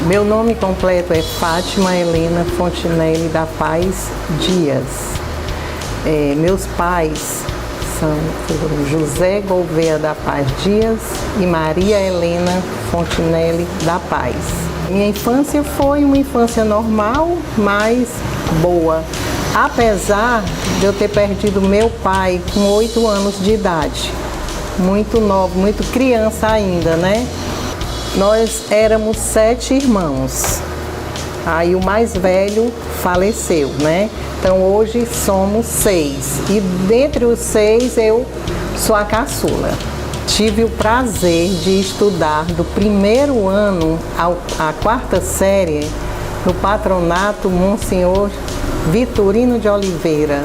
Meu nome completo é Fátima Helena Fontinelli da Paz Dias. Meus pais foram José Gouveia da Paz Dias e Maria Helena Fontinelli da Paz. Minha infância foi uma infância normal, mas boa. Apesar de eu ter perdido meu pai com 8 anos de idade. Muito novo, muito criança ainda, né? Nós éramos 7 irmãos. Aí o mais velho faleceu, né? Então hoje somos 6. E dentre os 6 eu sou a caçula. Tive o prazer de estudar do primeiro ano à 4ª série no patronato Monsenhor Vitorino de Oliveira.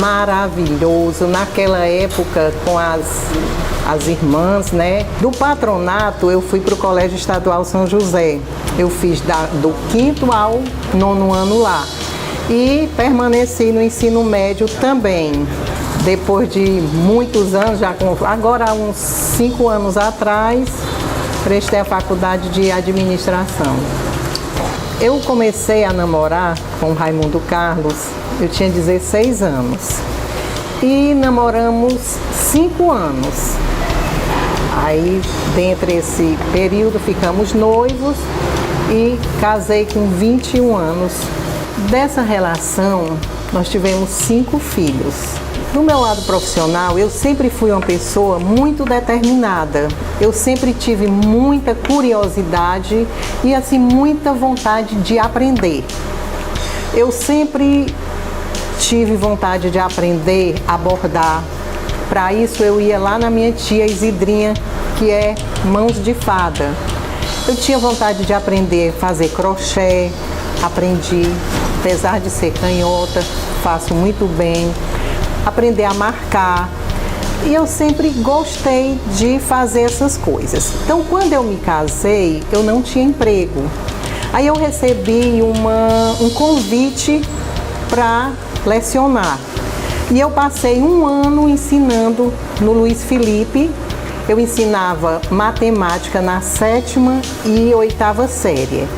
Maravilhoso, naquela época com as irmãs, né? Do patronato eu fui para o Colégio Estadual São José. Eu fiz do 5º ao 9º ano lá. E permaneci no ensino médio também. Depois de muitos anos, agora há uns 5 anos atrás, prestei a faculdade de administração. Eu comecei a namorar com o Raimundo Carlos, eu tinha 16 anos. E namoramos 5 anos. Aí, dentro desse período, ficamos noivos e casei com 21 anos. Dessa relação, nós tivemos 5 filhos. No meu lado profissional, eu sempre fui uma pessoa muito determinada. Eu sempre tive muita curiosidade e, assim, muita vontade de aprender. Eu sempre tive vontade de aprender a bordar. Para isso, eu ia lá na minha tia Isidrinha, que é mãos de fada. Eu tinha vontade de aprender a fazer crochê, aprendi, apesar de ser canhota, faço muito bem. Aprender a marcar, e eu sempre gostei de fazer essas coisas. Então, quando eu me casei, eu não tinha emprego. Aí eu recebi um convite para lecionar. E eu passei 1 ano ensinando no Luiz Felipe. Eu ensinava matemática na 7ª e 8ª série.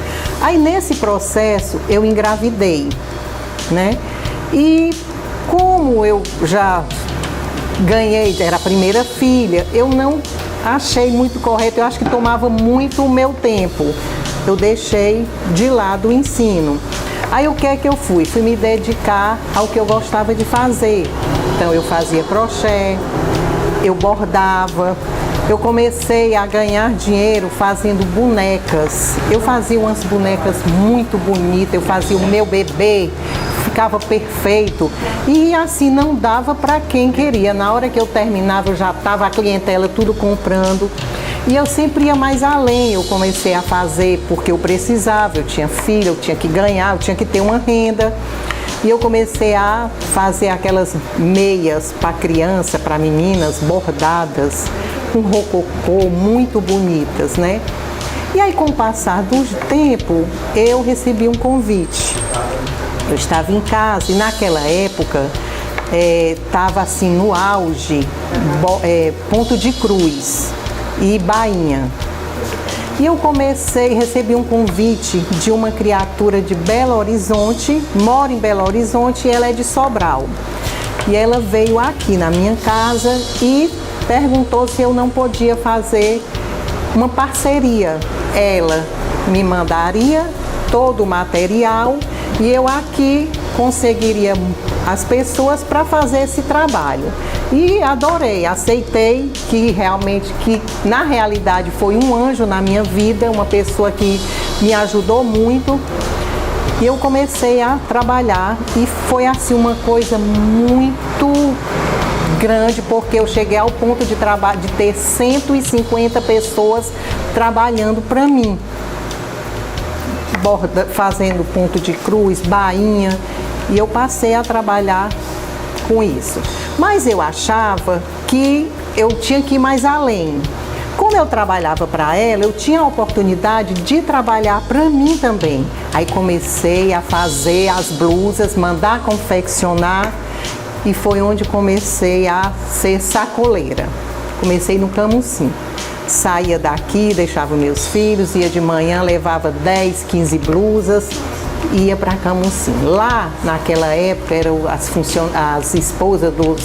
Aí nesse processo eu engravidei, né? E como eu já ganhei, era a primeira filha, eu não achei muito correto, eu acho que tomava muito o meu tempo. Eu deixei de lado o ensino. Aí o que é que eu fui? Fui me dedicar ao que eu gostava de fazer. Então eu fazia crochê, eu bordava, eu comecei a ganhar dinheiro fazendo bonecas. Eu fazia umas bonecas muito bonitas, eu fazia o meu bebê, ficava perfeito. E assim não dava para quem queria. Na hora que eu terminava, eu já estava a clientela tudo comprando. E eu sempre ia mais além. Eu comecei a fazer porque eu precisava, eu tinha filho, eu tinha que ganhar, eu tinha que ter uma renda. E eu comecei a fazer aquelas meias para criança, para meninas, bordadas, com rococô, muito bonitas, né? E aí, com o passar do tempo, eu recebi um convite. Eu estava em casa e naquela época estava assim no auge, Ponto de Cruz e Bainha. E eu recebi um convite de uma criatura de Belo Horizonte, mora em Belo Horizonte e ela é de Sobral. E ela veio aqui na minha casa e perguntou se eu não podia fazer uma parceria. Ela me mandaria todo o material e eu aqui conseguiria as pessoas para fazer esse trabalho. E adorei, aceitei que na realidade foi um anjo na minha vida, uma pessoa que me ajudou muito. E eu comecei a trabalhar e foi assim uma coisa muito grande, porque eu cheguei ao ponto de ter 150 pessoas trabalhando para mim. Fazendo ponto de cruz, bainha, e eu passei a trabalhar com isso. Mas eu achava que eu tinha que ir mais além. Como eu trabalhava para ela, eu tinha a oportunidade de trabalhar para mim também. Aí comecei a fazer as blusas, mandar confeccionar, e foi onde comecei a ser sacoleira. Comecei no Camusim. saía daqui, deixava meus filhos, ia de manhã, levava 10, 15 blusas, ia para Camusim. Lá, naquela época, eram as esposas dos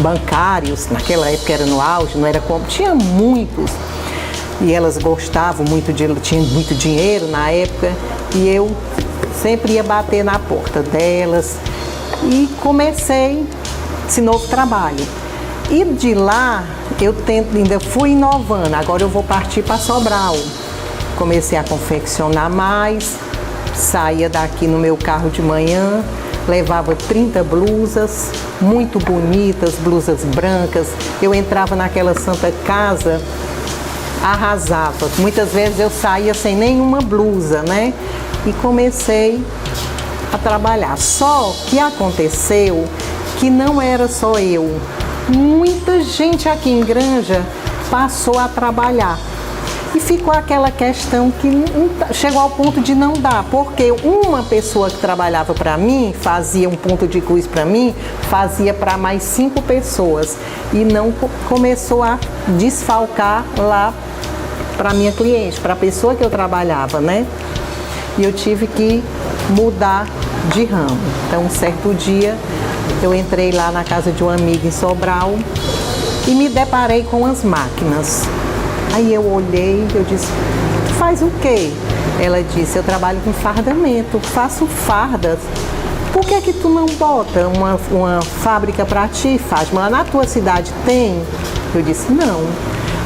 bancários, naquela época era no auge, não era como, tinha muitos. E elas gostavam muito, tinham muito dinheiro na época, e eu sempre ia bater na porta delas. E comecei esse novo trabalho. E de lá, ainda fui inovando, agora eu vou partir para Sobral. Comecei a confeccionar mais, saía daqui no meu carro de manhã, levava 30 blusas, muito bonitas, blusas brancas. Eu entrava naquela Santa Casa, arrasava. Muitas vezes eu saía sem nenhuma blusa, né? E comecei a trabalhar. Só que aconteceu que não era só eu. Muita gente aqui em Granja passou a trabalhar. E ficou aquela questão que chegou ao ponto de não dar, porque uma pessoa que trabalhava para mim, fazia um ponto de cruz para mim, fazia para mais 5 pessoas. E não começou a desfalcar lá para minha cliente, para a pessoa que eu trabalhava, né? E eu tive que mudar de ramo. Então, um certo dia, eu entrei lá na casa de uma amiga em Sobral e me deparei com as máquinas. Aí eu olhei e eu disse, tu faz o quê? Ela disse, eu trabalho com fardamento, faço fardas. Por que tu não bota uma fábrica para ti, Fátima? Lá na tua cidade tem? Eu disse, não.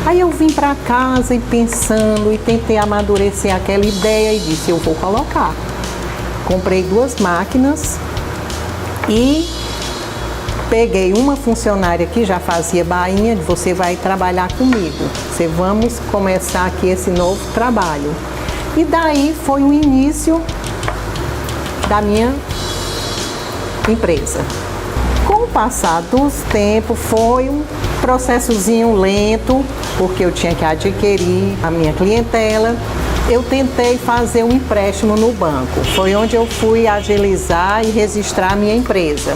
Aí eu vim para casa e pensando e tentei amadurecer aquela ideia e disse, eu vou colocar. Comprei 2 máquinas e peguei uma funcionária que já fazia bainha, de você vai trabalhar comigo. Vamos começar aqui esse novo trabalho. E daí foi o início da minha empresa. Com o passar dos tempos, foi um processozinho lento, porque eu tinha que adquirir a minha clientela. Eu tentei fazer um empréstimo no banco. Foi onde eu fui agilizar e registrar a minha empresa.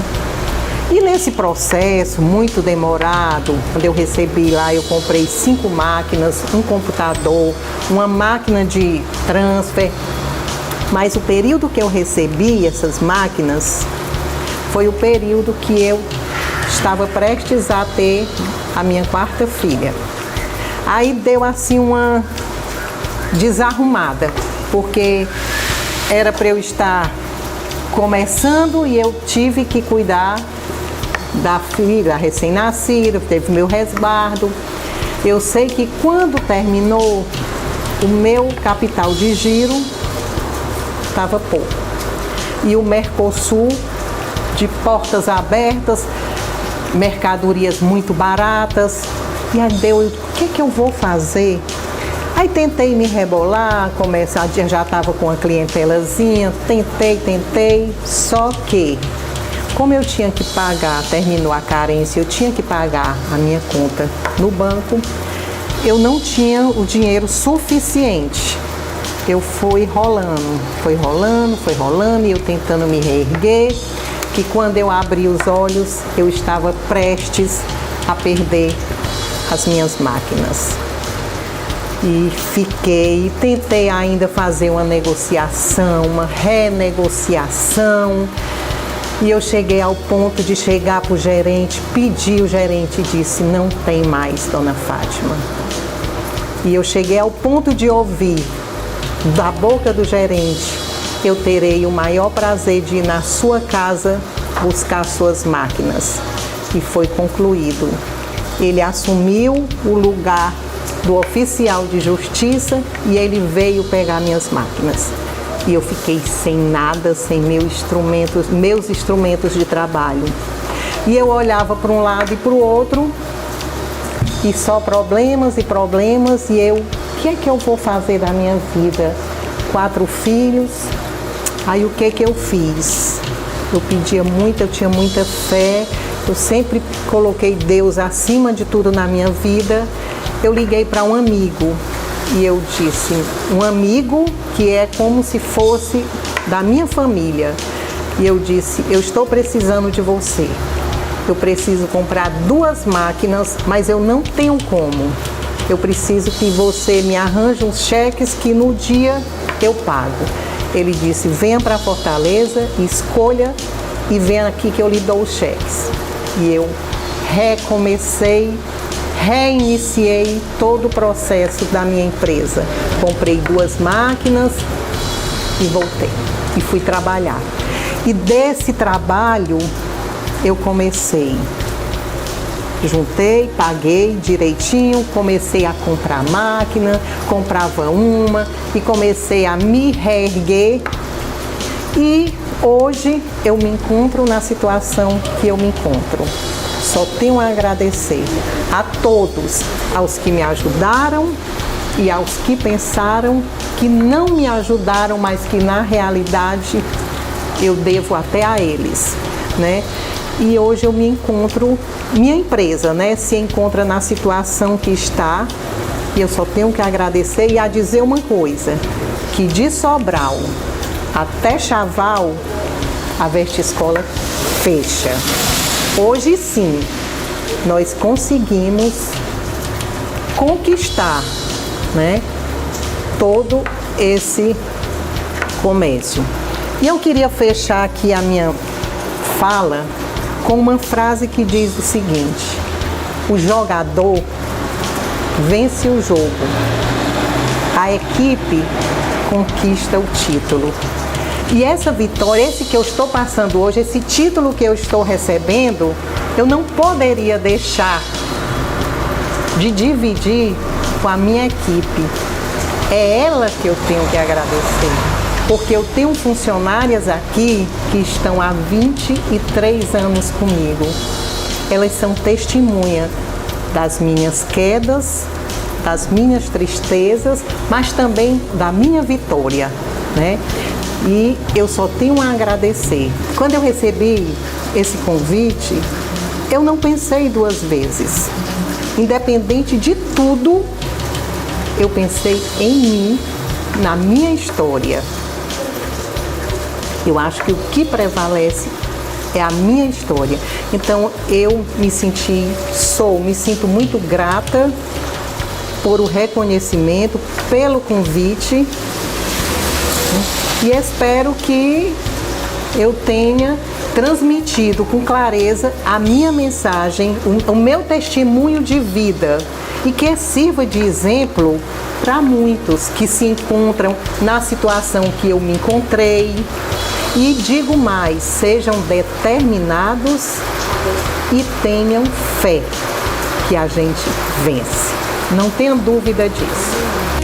E nesse processo muito demorado, quando eu recebi lá, eu comprei 5 máquinas, um computador, uma máquina de transfer. Mas o período que eu recebi essas máquinas foi o período que eu estava prestes a ter a minha 4ª filha. Aí deu assim uma desarrumada, porque era para eu estar começando e eu tive que cuidar da filha recém-nascida, teve meu resguardo. Eu sei que quando terminou, o meu capital de giro estava pouco. E o Mercosul, de portas abertas, mercadorias muito baratas. E aí deu, o que eu vou fazer? Aí tentei me rebolar, já estava com uma clientelazinha, tentei, só que como eu tinha que pagar, terminou a carência, eu tinha que pagar a minha conta no banco, eu não tinha o dinheiro suficiente. Eu fui rolando, e eu tentando me reerguer, que quando eu abri os olhos, eu estava prestes a perder as minhas máquinas. E tentei ainda fazer uma negociação, uma renegociação. E eu cheguei ao ponto de chegar para o gerente, pedir, o gerente disse, não tem mais, dona Fátima. E eu cheguei ao ponto de ouvir da boca do gerente, eu terei o maior prazer de ir na sua casa buscar suas máquinas. E foi concluído. Ele assumiu o lugar do oficial de justiça e ele veio pegar minhas máquinas. E eu fiquei sem nada, sem meus instrumentos de trabalho. E eu olhava para um lado e para o outro, e só problemas e problemas, e o que é que eu vou fazer da minha vida? 4 filhos, aí o que eu fiz? Eu pedia muito, eu tinha muita fé, eu sempre coloquei Deus acima de tudo na minha vida. Eu liguei para um amigo, e eu disse, um amigo que é como se fosse da minha família. E eu disse, eu estou precisando de você. Eu preciso comprar 2 máquinas, mas eu não tenho como. eu preciso que você me arranje uns cheques que no dia eu pago. Ele disse, venha para Fortaleza, escolha e venha aqui que eu lhe dou os cheques. E eu recomecei, reiniciei todo o processo da minha empresa. Comprei 2 máquinas e voltei. E fui trabalhar. E desse trabalho eu comecei. Juntei, paguei direitinho, comecei a comprar máquina, comprava uma e comecei a me reerguer. E hoje eu me encontro na situação que eu me encontro. Só tenho a agradecer a todos, aos que me ajudaram e aos que pensaram que não me ajudaram, mas que na realidade eu devo até a eles, né? E hoje eu me encontro, minha empresa, né, se encontra na situação que está, e eu só tenho que agradecer e a dizer uma coisa, que de Sobral até Chaval, a Vertiscola fecha. Hoje sim, nós conseguimos conquistar, né, todo esse comércio. E eu queria fechar aqui a minha fala com uma frase que diz o seguinte: o jogador vence o jogo, a equipe conquista o título. E essa vitória, esse que eu estou passando hoje, esse título que eu estou recebendo, eu não poderia deixar de dividir com a minha equipe. É ela que eu tenho que agradecer, porque eu tenho funcionárias aqui que estão há 23 anos comigo. Elas são testemunha das minhas quedas, das minhas tristezas, mas também da minha vitória, né? E eu só tenho a agradecer. Quando eu recebi esse convite, eu não pensei 2 vezes. Independente de tudo, eu pensei em mim, na minha história. Eu acho que o que prevalece é a minha história. Então eu me sinto muito grata por o reconhecimento, pelo convite, e espero que eu tenha transmitido com clareza a minha mensagem, o meu testemunho de vida, e que sirva de exemplo para muitos que se encontram na situação que eu me encontrei. E digo mais, sejam determinados e tenham fé que a gente vence. Não tenha dúvida disso.